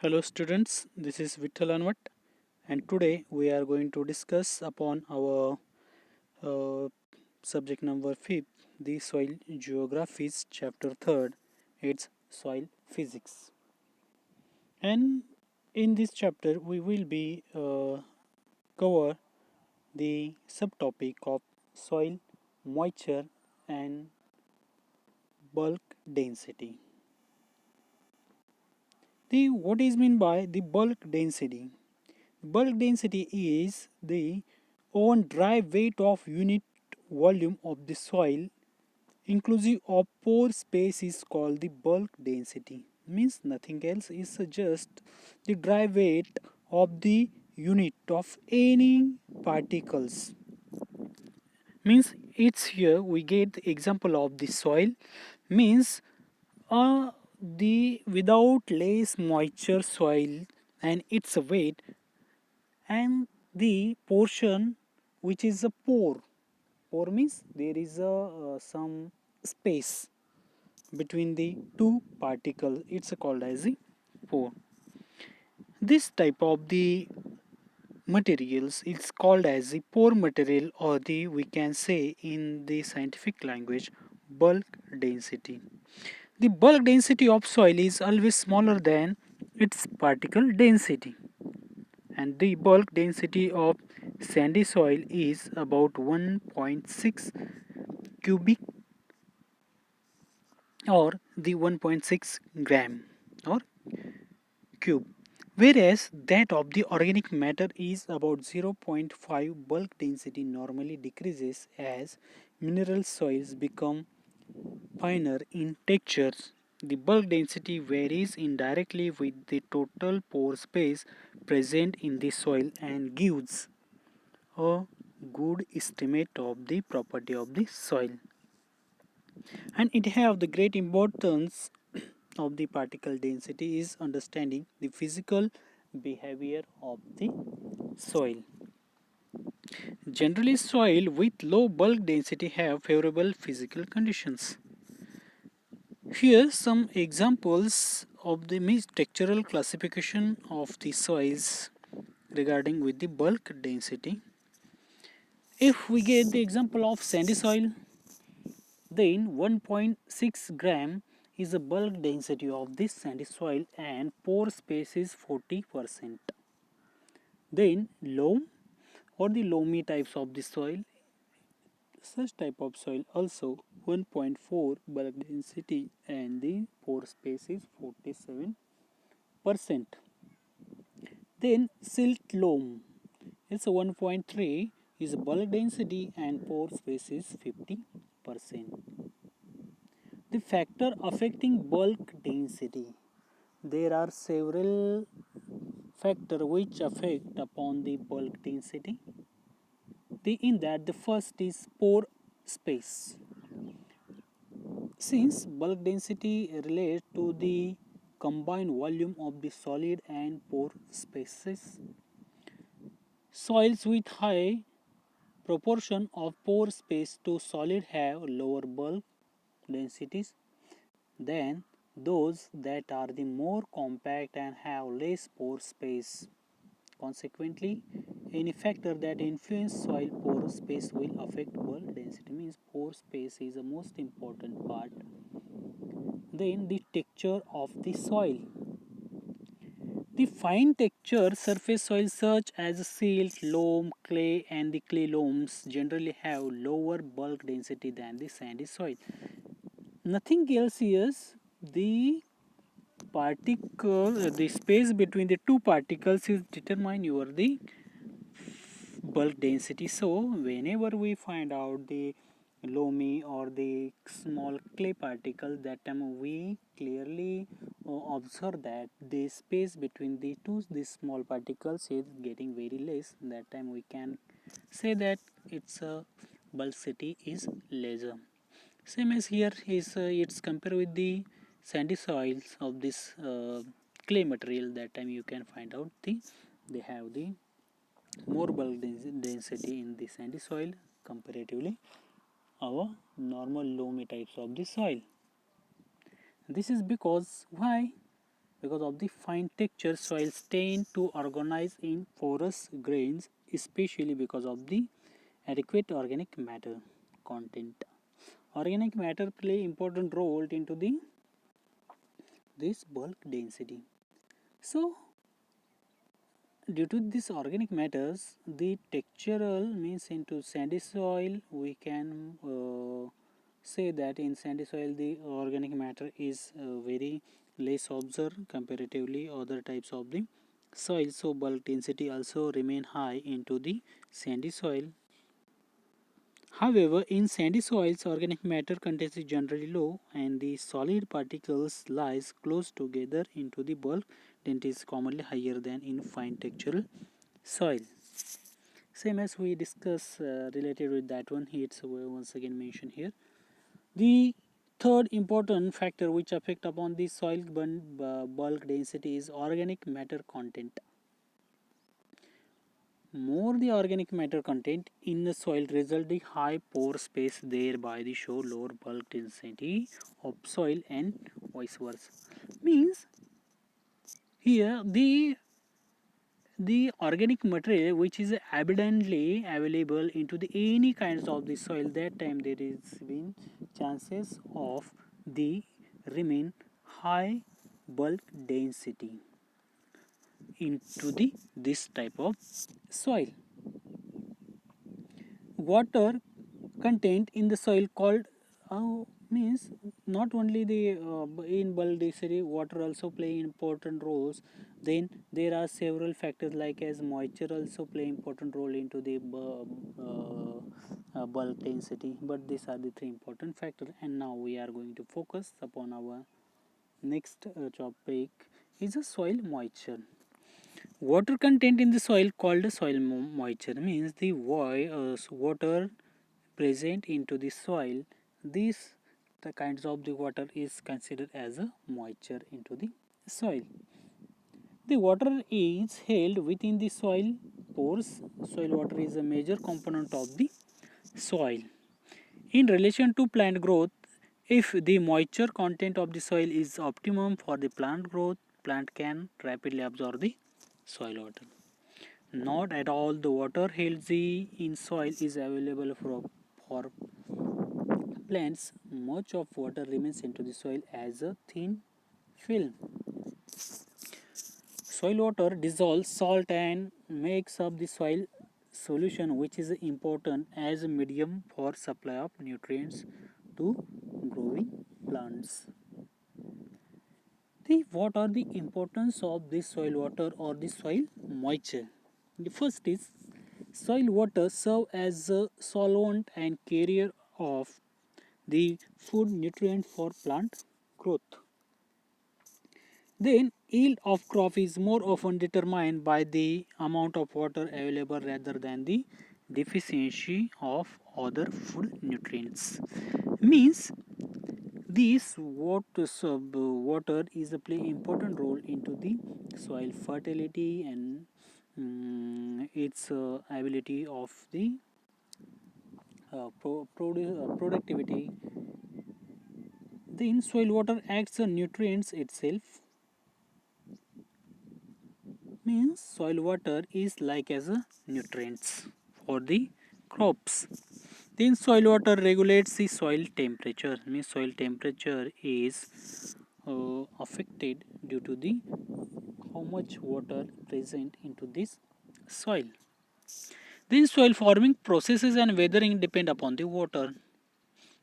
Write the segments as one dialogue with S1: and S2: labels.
S1: Hello students, this is Vitthal Anwat and today we are going to discuss upon our uh, subject number 5th, the soil geographies chapter 3rd, it's soil physics. And in this chapter we will be cover the subtopic of soil moisture and bulk density. The what is meant by the bulk density? Bulk density is the own dry weight of unit volume of the soil inclusive of pore space is called the bulk density. Means nothing else is just the dry weight of the unit of any particles. Means it's here we get the example of the soil means the without less moisture soil and its weight and the portion which is a pore means there is a some space between the two particles, it's called as a pore. This type of the materials is called as the pore material, or the we can say in the scientific language bulk density. The bulk density of soil is always smaller than its particle density, and the bulk density of sandy soil is about 1.6 cubic or the 1.6 gram or cube, whereas that of the organic matter is about 0.5. Bulk density normally decreases as mineral soils become finer in textures. The bulk density varies indirectly with the total pore space present in the soil and gives a good estimate of the property of the soil, and it have the great importance of the particle density is understanding the physical behavior of the soil. Generally soil with low bulk density have favorable physical conditions. Here some examples of the structural classification of the soils regarding with the bulk density. If we get the example of sandy soil, then 1.6 gram is the bulk density of this sandy soil and pore space is 40%. Then loam or the loamy types of the soil, such type of soil also 1.4 bulk density and the pore space is 47%. Then silt loam, it's a 1.3 is bulk density and pore space is 50%. The factor affecting bulk density. There are several factors which affect upon the bulk density. In that the first is pore space. Since bulk density relates to the combined volume of the solid and pore spaces, soils with high proportion of pore space to solid have lower bulk densities than those that are the more compact and have less pore space. Consequently, any factor that influence soil pore space will affect bulk density. Means pore space is the most important part. Then the texture of the soil. The fine texture surface soil such as silt, loam, clay and the clay loams generally have lower bulk density than the sandy soil. Nothing else is the the space between the two particles is determine your the bulk density. So whenever we find out the loamy or the small clay particle, that time we clearly observe that the space between the two these small particles is getting very less. That time we can say that its bulk density is lesser. Same as here is it's compared with the sandy soils of this clay material. That time you can find out they have the more bulk density in the sandy soil comparatively our normal loamy types of the soil. This is because why? Because of the fine texture, soils tend to organize in porous grains, especially because of the adequate organic matter content. Organic matter play important role into this bulk density. So, due to this organic matters, the textural means into sandy soil, we can say that in sandy soil the organic matter is very less observed comparatively other types of the soil. So bulk density also remain high into the sandy soil. However, in sandy soils, organic matter content is generally low and the solid particles lies close together into the bulk density is commonly higher than in fine textural soil. Same as we discuss related with that one, it's once again mentioned here. The third important factor which affect upon the soil bulk density is organic matter content. More the organic matter content in the soil result the high pore space, thereby the show lower bulk density of soil and vice versa. Means here the organic material which is abundantly available into the any kinds of the soil, that time there is been chances of the remain high bulk density into the this type of soil. Water content in the soil called means not only the in bulk density water also play important roles. Then there are several factors like as moisture also play important role into the bulk density, but these are the three important factors. And now we are going to focus upon our next topic is a soil moisture. Water content in the soil called soil moisture means the water present into the soil. These the kinds of the water is considered as a moisture into the soil. The water is held within the soil pores. Soil water is a major component of the soil. In relation to plant growth, if the moisture content of the soil is optimum for the plant growth, plant can rapidly absorb the soil water. Not at all the water held in soil is available for plants. Much of water remains into the soil as a thin film. Soil water dissolves salt and makes up the soil solution, which is important as a medium for supply of nutrients to growing plants. What are the importance of this soil water or the soil moisture? The first is soil water serve as a solvent and carrier of the food nutrient for plant growth. Then yield of crop is more often determined by the amount of water available rather than the deficiency of other food nutrients. Means this water is a play important role into the soil fertility and its ability of the productivity. Then soil water acts on nutrients itself. Means soil water is like as a nutrients for the crops. Then soil water regulates the soil temperature. Means soil temperature is affected due to the how much water present into this soil. Then soil forming processes and weathering depend upon the water.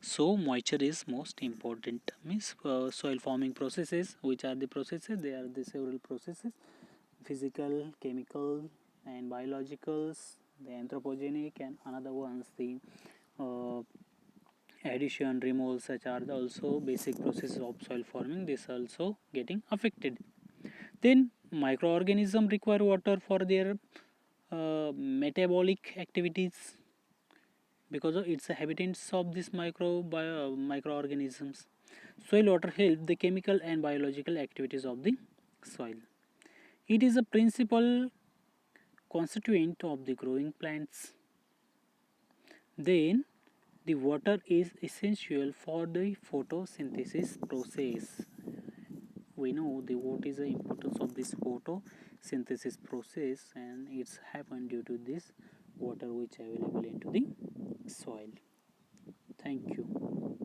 S1: So moisture is most important. Means soil forming processes, which are the processes? They are the several processes: physical, chemical, and biologicals. The anthropogenic and another ones the uh, addition, removal, such are also basic processes of soil forming. This also getting affected. Then microorganisms require water for their metabolic activities because of its habitants of these microorganisms. Soil water help the chemical and biological activities of the soil. It is a principal constituent of the growing plants. Then the water is essential for the photosynthesis process. we know the what is the importance of this photosynthesis process, and it's happened due to this water which available into the soil. Thank you.